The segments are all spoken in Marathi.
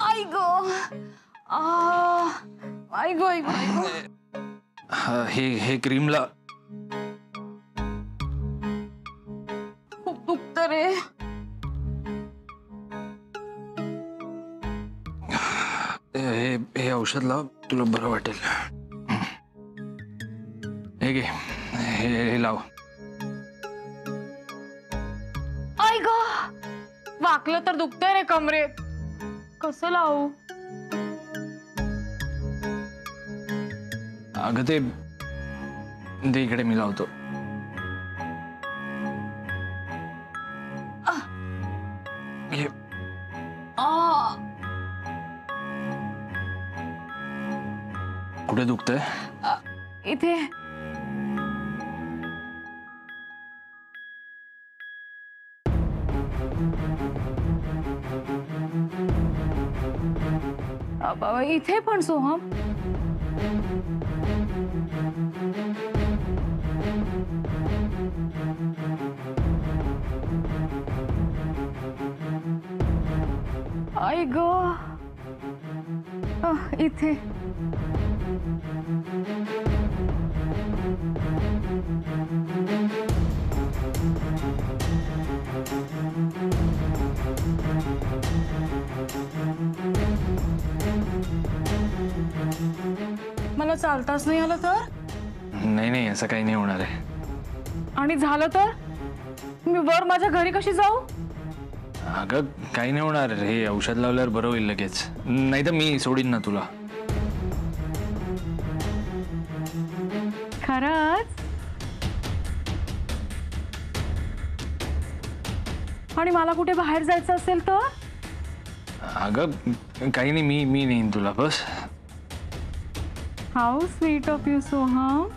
आई गो आई गो आई गो आई गो हे क्रीमला खूप दुखतं रे. हे औषध लाव, तुला बरं वाटेल. हे घे, हे लाव. आई गो वाकलं तर दुखतंय रे कमरेत. कसं लावू? अगं ते दे इकडे, मी लावतो. घे. कुठे दुखतंय? इथे. इथे पण सोहम. आई गो इथे. मला चालताच नाही आलं तर? नाही, असं काही नाही होणार आहे. आणि झालं तर मी वर माझ्या घरी कशी जाऊ? अगं काही नाही होणार, हे औषध लावल्यावर बरं होईल लगेच. नाही तर मी सोडीन ना तुला. खरंच? आणि मला कुठे बाहेर जायचं असेल तर? अगं काही नाही, मी नेईन तुला. बस. How sweet of you Soham.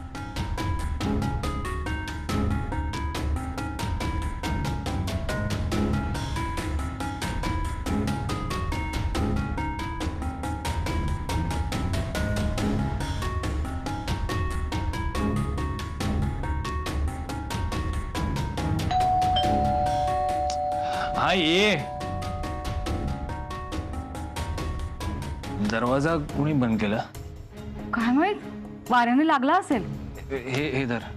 हा ये. दरवाजा कुणी बंद केला? काय माहित, वाऱ्याने लागला असेल. हे धर.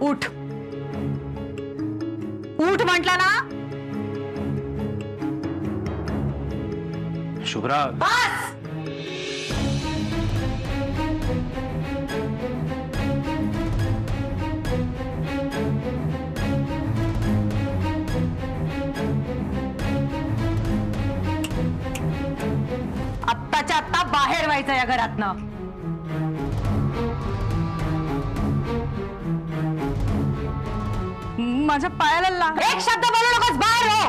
उठ उठ म्हटलं ना. शुभ्रा, बस. आत्ताच्या आत्ता बाहेर व्हायचं या घरातनं. माझ्या पायाला लाग. एक शब्द बोलू नकोस, बाहेर हो.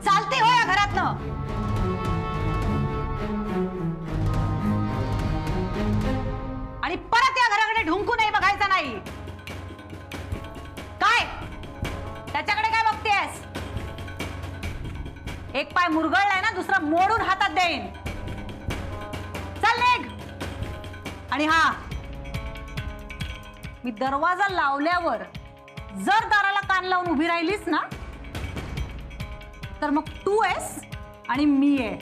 चालते हो या घरातनं. आणि परत या घराकडे ढुंकूनही बघायचं नाही. काय त्याच्याकडे काय बघतेस? एक पाय मुरगळलाय ना, दुसरा मोडून हातात देईन. आणि हा, मी दरवाजा लावल्यावर जर दाराला कान लावून उभी राहिलीस ना तर मग तू आहेस आणि मी आहे.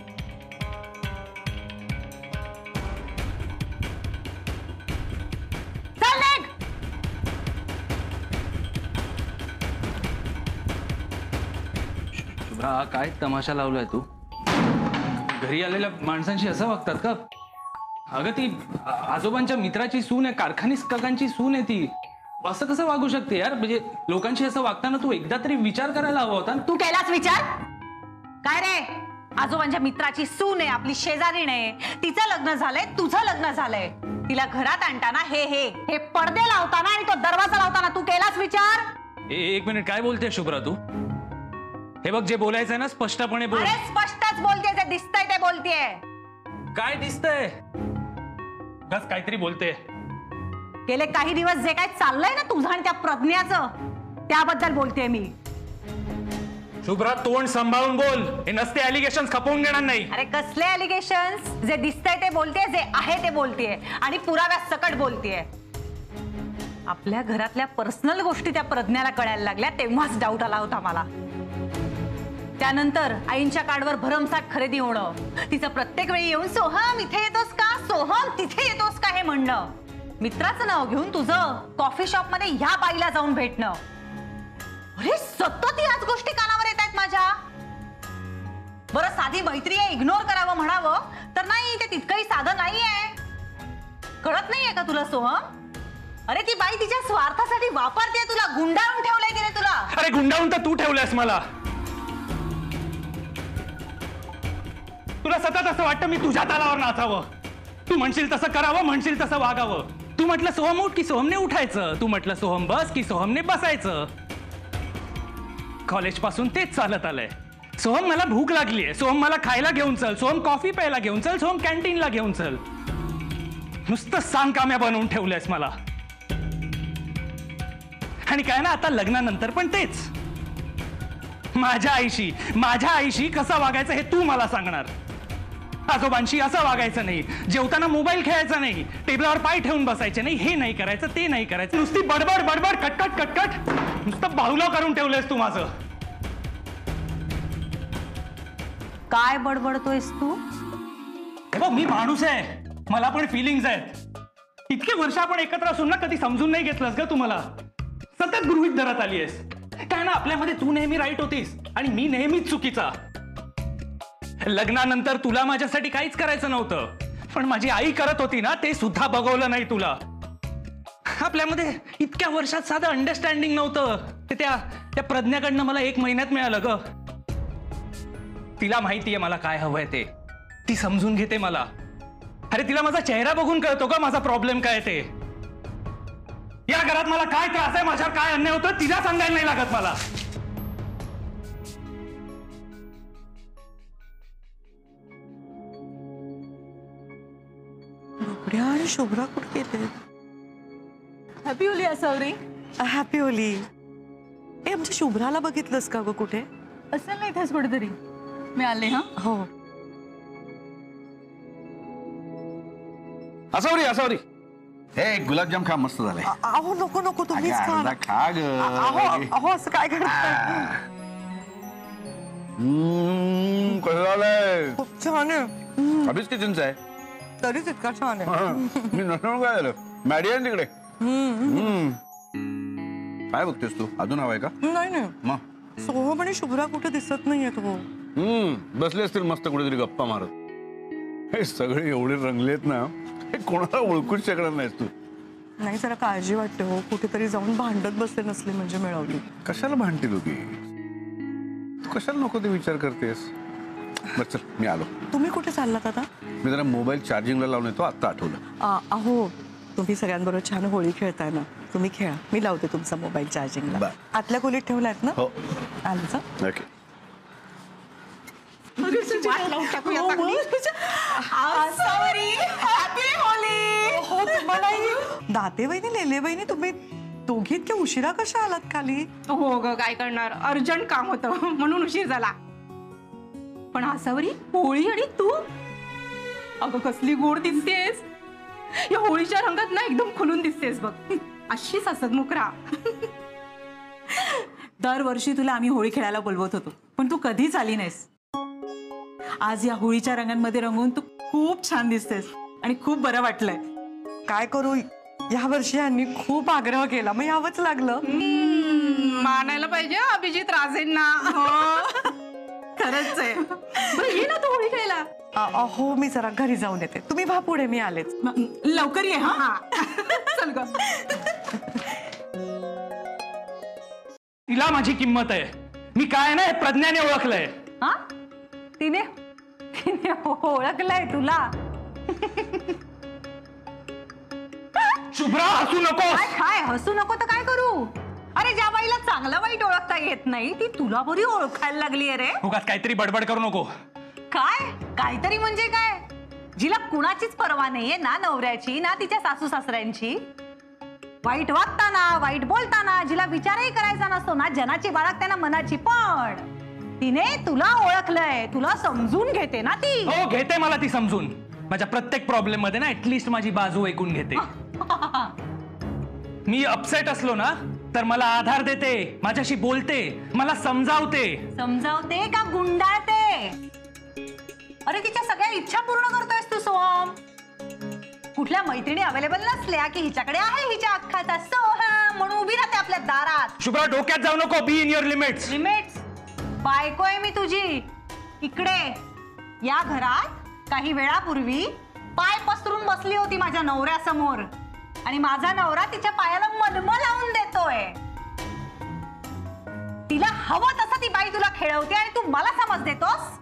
चल निघ. शुभ्रा, काय तमाशा लावलाय तू? घरी आलेल्या माणसांशी असं वागतात का? अगं ती आजोबांच्या मित्राची सून आहे, कारखानीस काकांची सून आहे ती. असं कसं वागू शकते यार? म्हणजे लोकांशी असं वागताना तू एकदा तरी विचार करायला हवा होता. तू केलाच विचार? काय रे, आजोबांच्या मित्राची सून आहे, आपली शेजारीण आहे, तिचं लग्न झालंय, तुझं लग्न झालंय. तिला घरात आणताना हे पडदे लावताना आणि तो दरवाजा लावताना तू केलाच विचार? एक मिनिट, काय बोलते शुभ्रा तू? हे बघ, जे बोलायचंय ना स्पष्टपणे बोल. अरे स्पष्टच बोलतेय, जे दिसतंय ते बोलतेय. काय दिसतंय? बस काहीतरी बोलते. गेले काही दिवस जे काय चाललंय ना तुझं आणि त्या प्रज्ञाचं, त्याबद्दल बोलतेय मी. शुभ्रा, तोंड सांभाळून बोल. हे नसते अलिगेशन खपवून घेणार नाही. अरे कसले अलिगेशन्स? जे दिसतंय ते बोलतेय, जे आहे ते बोलतेय आणि पुराव्या सकट बोलतेय. आपल्या घरातल्या पर्सनल गोष्टी त्या प्रज्ञाला कळायला लागल्या तेव्हाच डाऊट आला होता मला. त्यानंतर आईंच्या कार्डवर भरमसाठ खरेदी होणं, तिचं प्रत्येक वेळी येऊन सोहम इथे येतोस का, सोहम तिथे येतोस का हे म्हणणं, मित्राचं नाव घेऊन तुझं कॉफी शॉप मध्ये ह्या बाईला जाऊन भेटणं. अरे सतत याच गोष्टी कानावर येत आहेत माझ्या. बरं साधी मैत्री आहे, इग्नोर करावं म्हणावं तर नाही, ते तितकंही साधं नाहीये. कळत नाहीये का तुला सोहम? अरे ती बाई तिच्या स्वार्थासाठी वापरते तुला, गुंडाळून ठेवलंय तिने तुला. अरे गुंडाळून तर तू ठेवलंयस मला. तुला सतत असं वाटतं मी तुझ्या तालावर नाचावं, तू म्हणशील तसं करावं, म्हणशील तसं वागावं. तू म्हटलं सोहम उठ की सोहमने उठायचं, तू म्हटलं सोहम बस की सोहमने बसायचं. कॉलेज पासून तेच चालत आलंय. सोहम मला भूक लागलीये, सोहम मला खायला घेऊन चल, सोहम कॉफी प्यायला घेऊन चल, सोहम कॅन्टीनला घेऊन चल. नुसतं सांगकाम्या बनवून ठेवलंयस मला. आणि काय ना, आता लग्नानंतर पण तेच. माझ्या आईशी कसं वागायचं हे तू मला सांगणार. आजोबांशी असं वागायचं नाही, जेवताना मोबाईल खेळायचा नाही, टेबलावर पाय ठेवून बसायचे नाही, हे नाही करायचं, ते नाही करायचं. नुसती बडबड बडबड कटकट कटकट, नुसतं बाहुला करून ठेवलंयस तू माझं. काय बडबडतोयस तू? हे बघ, मी माणूस आहे, मला पण फिलिंग्स आहेत. इतके वर्ष आपण एकत्र असून ना कधी समजून नाही घेतलंस ग तू मला. सतत गृहीत धरत आली आहेस. काय ना, आपल्यामध्ये तू नेहमी राईट होतीस आणि मी नेहमीच चुकीचा. लग्नानंतर तुला माझ्यासाठी काहीच करायचं नव्हतं, पण माझी आई करत होती ना, ते सुद्धा बघवलं नाही तुला. आपल्यामध्ये इतक्या वर्षात साधं अंडरस्टँडिंग नव्हतं, ते त्या प्रज्ञाकडनं मला 1 महिन्यात मिळालं ग. तिला माहितीये मला काय हवंय ते, ती समजून घेते मला. अरे तिला माझा चेहरा बघून कळतो का माझा प्रॉब्लेम काय ते. या घरात मला काय त्रास आहे, माझ्यावर काय अन्याय होतं, तिला सांगायला नाही लागत मला. आणि शुभ्रा कुठे गेले? हॅपी होली असवरी. हॅपी होली. ए, आमच्या शुभ्राला बघितलंस का ग कुठे? असेल ना इथेच कुठेतरी. मी आले. हा हो. असवरी हे गुलाबजाम खा, मस्त झाले. अहो नको नको, तुम्हीच खा ना. खा ग. अहो असं काय करताय? कसं झालंय? खूप छान आहे. अभिज किचनचं आहे. तरीच इतका छान आहे. मी नसणार काय झालं, मॅडी आहे तिकडे. काय बघतेस तू, अजून हवाय का? नाही नाही, मग सोहम आणि शुभ्रा कुठे दिसत नाहीयेत. हो बसले असतील मस्त कुठेतरी गप्पा मारत. हे सगळे एवढे रंगलेत ना, हे कोणाला ओळखूच शकणार नाहीस तू. नाही, जरा काळजी वाटते हो. कुठेतरी जाऊन भांडत बसले नसले म्हणजे मिळवली. कशाला भांडतील होती तू, कशाला नको ते विचार करतेस. बस चल, मी आलो. तुम्ही कुठे चाललात आता? मी जरा मोबाईल चार्जिंगला लावून येतो, आता आठवलं. अहो तुम्ही सगळ्यांबरोबर छान होळी खेळताय ना, तुम्ही खेळा, मी लावते तुमचा मोबाईल चार्जिंगला. बरं. आतल्या खोलीत ठेवलायत ना? हो. आलं. ओके. दाते बहिणी, लेले बहिणी, तुम्ही दोघी इतक्या उशिरा कशा आलात खाली? हो ग, काय करणार, अर्जंट काम होतं म्हणून उशीर झाला. पण आसावरी, होळी आणि तू, अगं कसली गोड दिसतेस. या होळीच्या रंगात ना एकदम खुलून दिसतेस बघ. अशीच हसतमुख राहा. दरवर्षी तुला आम्ही होळी खेळायला बोलवत होतो, पण तू कधीच आली नाहीस. आज या होळीच्या रंगांमध्ये रंगून तू खूप छान दिसतेस आणि खूप बरं वाटलंय. काय करू, या वर्षी यांनी खूप आग्रह केला, मग यावंच लागलं. मानायला पाहिजे अभिजित राजेंना. खरंच आहे. बरं ये ना तू होळी खेळायला. हो, मी जरा घरी जाऊन येते. तुम्ही भा पुढे, मी आलेच. लवकर ये. हा चल ग. तिला माझी किंमत आहे. मी काय ना हे प्रज्ञाने ओळखलंय. हा, तिने तिने ओळखलंय तुला. शुभ्रा हसू नकोस. काय काय हसू नको तर काय करू. अरे ज्या बाईला चांगलं वाईट ओळखता येत नाही ती तुला बरी ओळखायला लागली. अरे उगाच काहीतरी बडबड करू नको. काय काहीतरी म्हणजे काय. जिला कुणाचीच पर्वा नाहीये, ना नवऱ्याची ना तिच्या सासू सासऱ्यांची. वाईट वागताना वाईट बोलताना जिला विचारही करायचा नसतो ना जनाची बाळगताना मनाची, पण तिने तुला ओळखलंय. तुला समजून घेते ना ती. हो घेते मला ती समजून. माझ्या प्रत्येक प्रॉब्लेम मध्ये ना ऍटलिस्ट माझी बाजू ऐकून घेते. मी अपसेट असलो ना तर मला आधार देते, माझ्याशी बोलते, मला समजावते. समजावते का गुंडाळते. अरे तिच्या सगळ्या इच्छा पूर्ण करतोयस तू सोहम. कुठल्या मैत्रिणी अवेलेबल नसल्या की हिच्याकडे आहे हिच्या अख्खाचा सोहम म्हणून उभी राहते आपल्या दारात. शुभ्रा डोक्यात जाऊ नको. Be in your limits. Limits. बायको आहे मी तुझी. इकडे या घरात काही वेळापूर्वी पाय पसरून बसली होती माझ्या नवऱ्यासमोर आणि माझा नवरा तिच्या पायाला मलम लावून देतोय. तिला हवं तसं ती बाई तुला खेळवते आणि तू मला समज देतोस.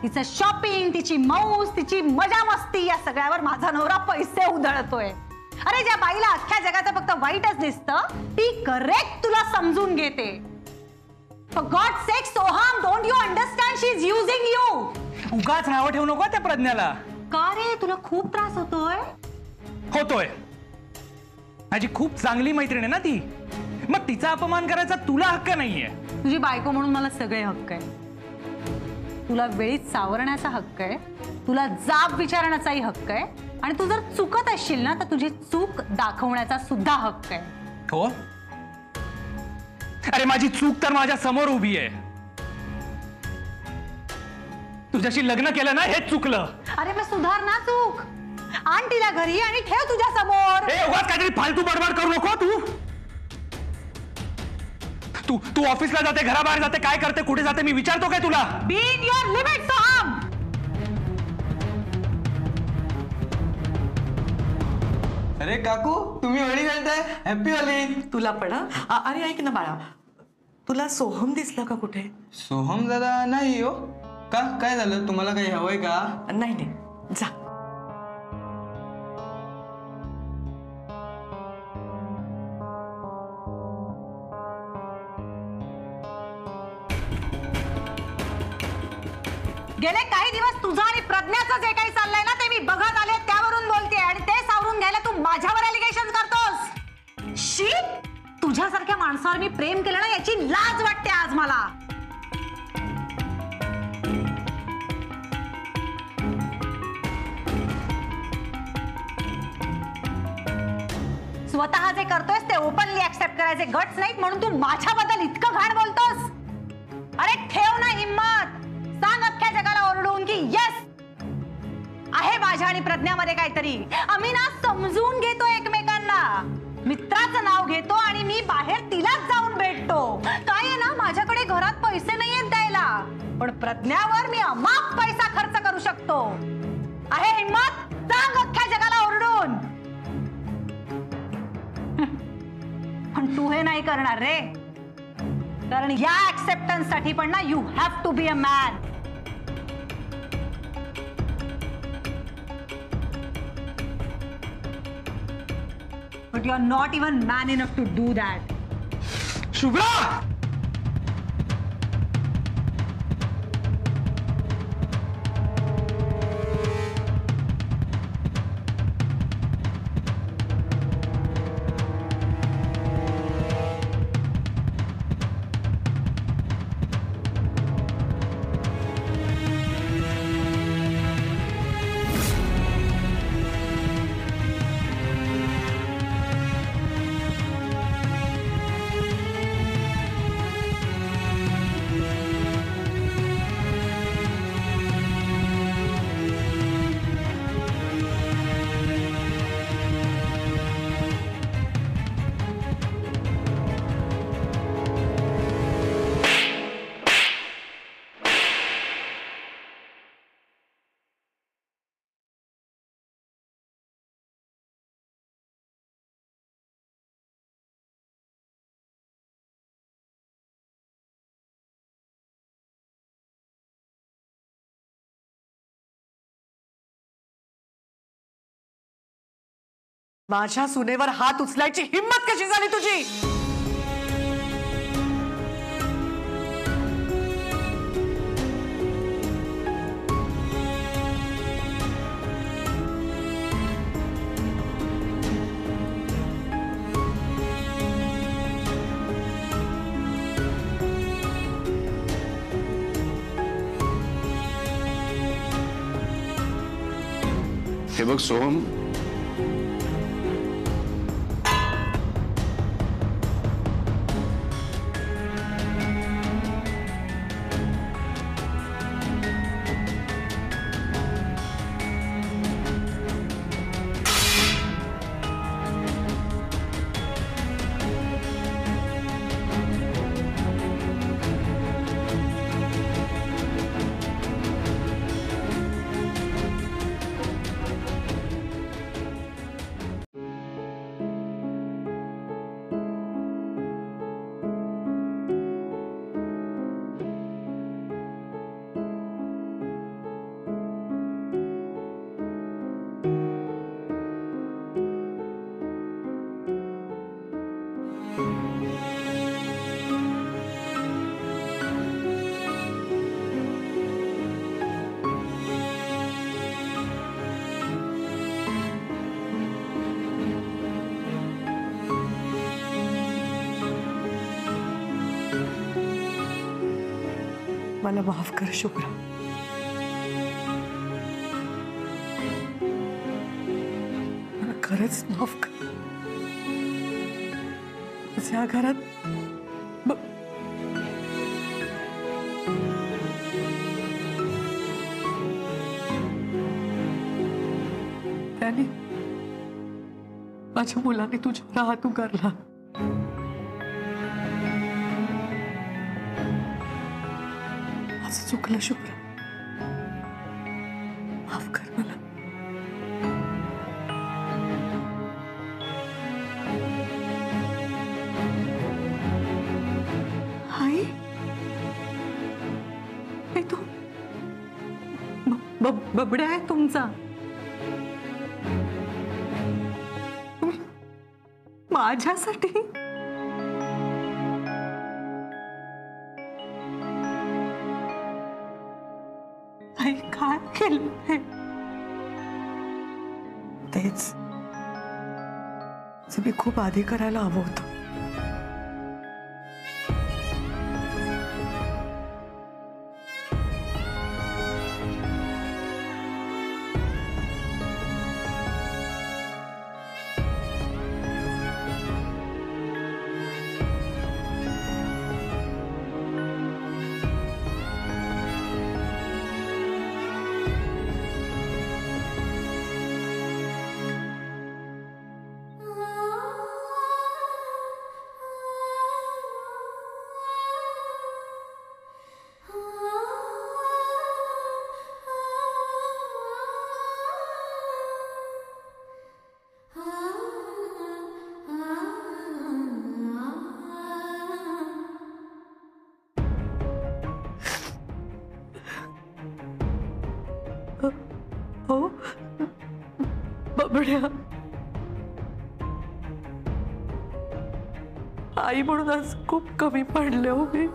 तिचं शॉपिंग, तिची मौज, तिची मजा मस्ती या सगळ्यावर माझा नवरा पैसे उधळतोय. अरे ज्या बाईला अख्ख्या जगाचं फक्त वाईटच दिसतं ती करेक्ट तुला समजून घेते. For God's sake, Soham, don't you understand? She's using you. उगाच नावं ठेवू नको त्या प्रज्ञाला. का रे तुला खूप त्रास होतोय. होतोय. माझी खूप चांगली मैत्रीण आहे ना ती. मग तिचा अपमान करायचा तुला हक्क नाहीये. तुझी बायको म्हणून मला सगळे हक्क आहे. तुला वेळीच सावरण्याचा हक्क आहे, तुला जाब विचारण्याचाही हक्क आहे आणि तू जर चुकत असशील ना तर तुझी चूक दाखवण्याचा सुद्धा हक्क आहे. हो, अरे माझी चूक तर माझ्या समोर उभी आहे. तुझ्याशी लग्न केलं ना हेच चुकलं. अरे मग सुधार ना चूक. आण तिला घरी आणि ठेव तुझ्या समोर. ए उगाच काहीतरी फालतू बडबड करू नको. तू तू ऑफिसला जाते, घराबाहेर जाते, काय करते, कुठे जाते मी विचारतो काय तुला. Be in your limit Soham. अरे काकू तुम्ही होळी खेळताय. हॅपी होळी. तुला पण हं? अरे ऐक ना बाळा, तुला सोहम दिसला का कुठे? सोहम दादा नाही हो. का काय झालं, तुम्हाला काही हवंय का? नाही नाही, जा. गेले काही दिवस तुझं आणि प्रज्ञाचं जे काही चाललंय ना ते मी बघत आले, त्यावरून बोलते आणि ते सावरून घ्यायला तू माझ्यावर एलिगेशन करतोस. शी, तुझ्यासारख्या माणसावर मी प्रेम केलं ना याची लाज वाटते आज मला. स्वतः जे करतोयस ते ओपनली ऍक्सेप्ट करायचे गट्स नाहीत म्हणून तू माझ्याबद्दल इतकं घाण बोलतोस. अरे ठेव ना हिम्मत. सांग अख्ख्या जगाला ओरडून की येस आहे माझ्या आणि प्रज्ञामध्ये काहीतरी. आम्ही ना समजून घेतो एकमेकांना. मित्राचं नाव घेतो आणि मी बाहेर तिलाच जाऊन भेटतो. काय आहे ना माझ्याकडे घरात पैसे नाहीयेत द्यायला, पण प्रज्ञावर मी अमाप पैसा खर्च करू शकतो. आहे हिम्मत? सांग अख्ख्या जगाला ओरडून. पण तू हे नाही करणार रे, कारण या ऍक्सेप्टन्स साठी पण ना you have to be a man. But you are not even man enough to do that. Shubhra, माझ्या सुनेवर हात उचलायची हिम्मत कशी झाली तुझी? हे बघ सोहम, मला माफ कर शुभ्रा. मला खरंच माफ कर. या घरात त्याने माझ्या मुलाने तुझ्यावर हात उगारला. चुकलं शुभ्रा, माफ कर मला. आई, हे तो बबड्या आहे तुमचा. माझ्यासाठी आई काय केलं? तेच जे मी खूप आधी करायला हवं होतं. हो बबड्या, आई म्हणून आज खूप कमी पडले हो मी.